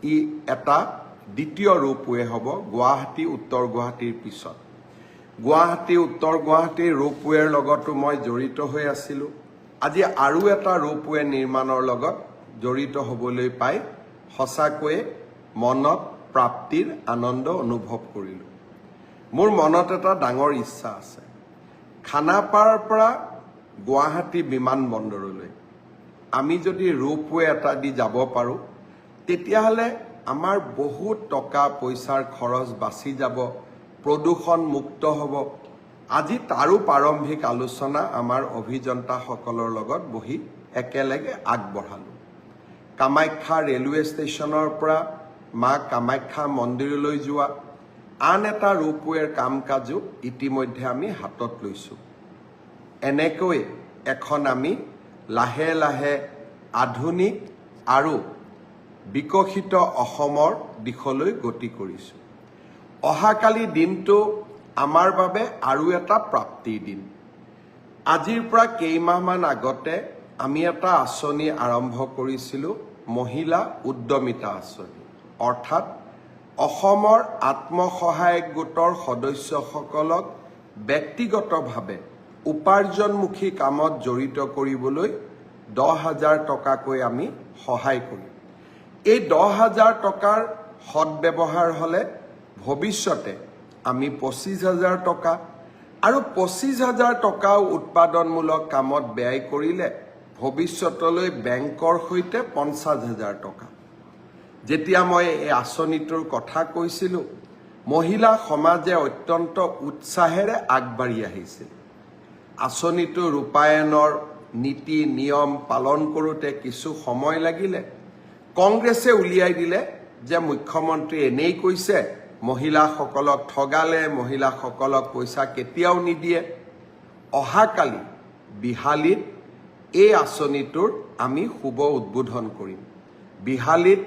ই এটা দ্বিতীয় ৰোপৱে হ'ব গুৱাহাটী উত্তৰ গুৱাহাটীৰ পিছত। গুৱাহাটী উত্তৰ গুৱাহাটীৰ ৰোপৱেৰ লগতো মই জড়িত হৈ আছিলোঁ। আজি আৰু এটা ৰোপৱে নিৰ্মাণৰ লগত জড়িত হ'বলৈ পাই সঁচাকৈয়ে মনত প্ৰাপ্তিৰ আনন্দ অনুভৱ কৰিলোঁ। মোৰ মনত এটা ডাঙৰ ইচ্ছা আছে, খানাপাৰাৰ পৰা গুৱাহাটী বিমানবন্দৰলৈ আমি যদি ৰোপৱে এটা দি যাব পাৰোঁ, তেতিয়াহ'লে আমাৰ বহুত টকা পইচাৰ খৰচ বাচি যাব, প্ৰদূষণ মুক্ত হ'ব। আজি তাৰো প্ৰাৰম্ভিক আলোচনা আমাৰ অভিযন্তাসকলৰ লগত বহি একেলগে আগবঢ়ালোঁ। কামাখ্যা ৰেলৱে ষ্টেচনৰ পৰা মা কামাখ্যা মন্দিৰলৈ যোৱা আন এটা ৰোপৱেৰ কাম কাজো ইতিমধ্যে আমি হাতত লৈছোঁ। এনেকৈ এখন আমি লাহে লাহে আধুনিক আৰু বিকশিত অসমৰ দিশলৈ গতি কৰিছোঁ। অহাকালি দিনটো আমাৰ বাবে আৰু এটা প্ৰাপ্তিৰ দিন। আজিৰ পৰা কেইমাহমান আগতে আমি এটা আঁচনি আৰম্ভ কৰিছিলোঁ, মহিলা উদ্যমিতা আঁচনি। অৰ্থাৎ অসমৰ আত্মসহায়ক গোটৰ সদস্যসকলক ব্যক্তিগতভাৱে উপাৰ্জনমুখী কামত জড়িত কৰিবলৈ 10,000 টকাকৈ আমি সহায় কৰিম। এই 10,000 টকাৰ সদব্যৱহাৰ হ'লে ভৱিষ্যতে আমি 25,000 টকা আৰু 25,000 টকাও উৎপাদনমূলক কামত ব্যয় কৰিলে ভৱিষ্যতলৈ বেংকৰ সৈতে 50,000 টকা। যেতিয়া মই এই আঁচনিটোৰ কথা কৈছিলোঁ, মহিলা সমাজে অত্যন্ত উৎসাহেৰে আগবাঢ়ি আহিছিল। আঁচনিটো ৰূপায়ণৰ নীতি নিয়ম পালন কৰোঁতে কিছু সময় লাগিলে। কংগ্ৰেছে উলিয়াই দিলে যে মুখ্যমন্ত্ৰী এনেই কৈছে, মহিলাসকলক ঠগালে, মহিলাসকলক পইচা কেতিয়াও নিদিয়ে। অহাকালি বিহালীত এই আঁচনিটোৰ আমি শুভ উদ্বোধন কৰিম। বিহালীত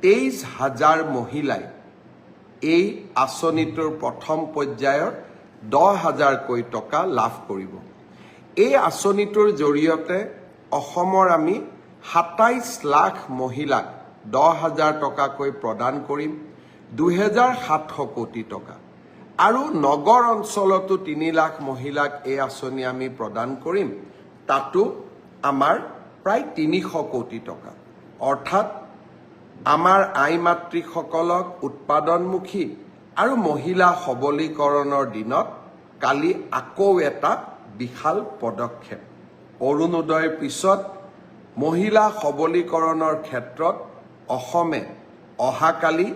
23,000 মহিলাই এই আঁচনিটোৰ প্ৰথম পৰ্যায়ৰ 10,000কৈ টকা লাভ কৰিব। এই আঁচনিটোৰ জৰিয়তে অসমৰ আমি 27 লাখ মহিলাক 10,000 টকাকৈ প্ৰদান কৰিম, 2,700 কোটি টকা। আৰু নগৰ অঞ্চলতো 3 লাখ মহিলাক এই আঁচনি আমি প্ৰদান কৰিম, তাতো আমাৰ প্ৰায় 300 কোটি টকা। অৰ্থাৎ আমাৰ আই মাতৃসকলক উৎপাদনমুখী আৰু মহিলা সবলীকৰণৰ দিনত কালি আকৌ এটা বিশাল পদক্ষেপ। অৰুণোদয়ৰ পিছত মহিলা সবলীকৰণৰ ক্ষেত্ৰত অসমে অহাকালি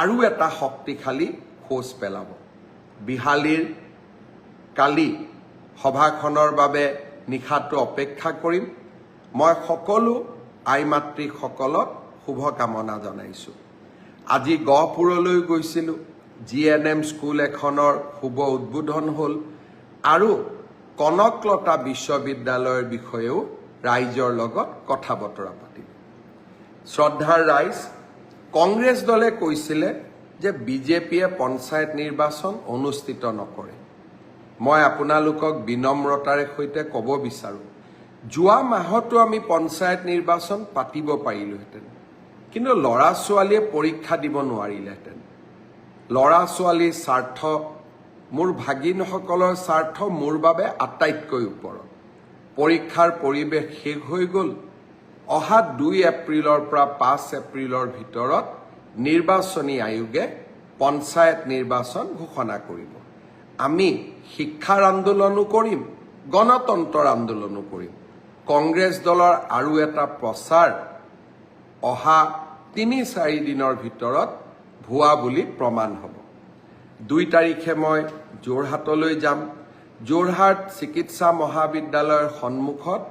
আৰু এটা শক্তিশালী খোজ পেলাব। বিহালীৰ কালি সভাখনৰ বাবে নিশাটো অপেক্ষা কৰিম। মই সকলো আই মাতৃসকলক শুভকামনা জনাইছোঁ। আজি গহপুৰলৈ গৈছিলোঁ, GNM স্কুল এখনৰ শুভ উদ্বোধন হ'ল আৰু কনকলতা বিশ্ববিদ্যালয়ৰ বিষয়েও ৰাইজৰ লগত কথা বতৰা পাতিলোঁ। শ্ৰদ্ধাৰ ৰাইজ, কংগ্ৰেছ দলে কৈছিলে যে বিজেপিয়ে পঞ্চায়ত নিৰ্বাচন অনুষ্ঠিত নকৰে। মই আপোনালোকক বিনম্ৰতাৰে সৈতে ক'ব বিচাৰোঁ, যোৱা মাহতো আমি পঞ্চায়ত নিৰ্বাচন পাতিব পাৰিলোহেঁতেন, কিন্তু ল'ৰা ছোৱালীয়ে পৰীক্ষা দিব নোৱাৰিলেহেঁতেন। ল'ৰা ছোৱালীৰ স্বাৰ্থ, মোৰ ভাগিনসকলৰ স্বাৰ্থ মোৰ বাবে আটাইতকৈ ওপৰত। পৰীক্ষাৰ পৰিৱেশ শেষ হৈ গ'ল। অহা 2 এপ্ৰিলৰ পৰা 5 এপ্ৰিলৰ ভিতৰত নিৰ্বাচনী আয়োগে পঞ্চায়ত নিৰ্বাচন ঘোষণা কৰিব। আমি শিক্ষাৰ আন্দোলনো কৰিম, গণতন্ত্ৰৰ আন্দোলনো কৰিম। কংগ্ৰেছ দলৰ আৰু এটা প্ৰচাৰ অহা 3-4 দিনৰ ভিতৰত ভুৱা বুলি প্ৰমাণ হ'ব। 2 তাৰিখে মই যোৰহাটলৈ যাম। যোৰহাট চিকিৎসা মহাবিদ্যালয়ৰ সন্মুখত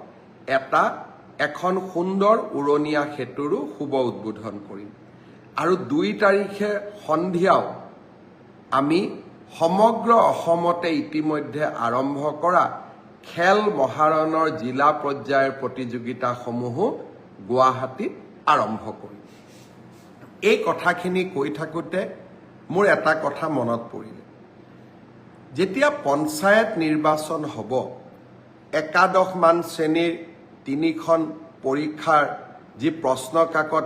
এখন সুন্দৰ উৰণীয়া সেতুৰো শুভ উদ্বোধন কৰিম। আৰু 2 তাৰিখে সন্ধিয়াও আমি সমগ্ৰ অসমতে ইতিমধ্যে আৰম্ভ কৰা খেল মহাৰণৰ জিলা পৰ্যায়ৰ প্ৰতিযোগিতাসমূহো গুৱাহাটীত আৰম্ভ কৰিম। এই কথাখিনি কৈ থাকোঁতে মোৰ এটা কথা মনত পৰিলে। যেতিয়া পঞ্চায়ত নিৰ্বাচন হ'ব, একাদশমান শ্ৰেণীৰ 3খন পৰীক্ষাৰ যি প্ৰশ্ন কাকত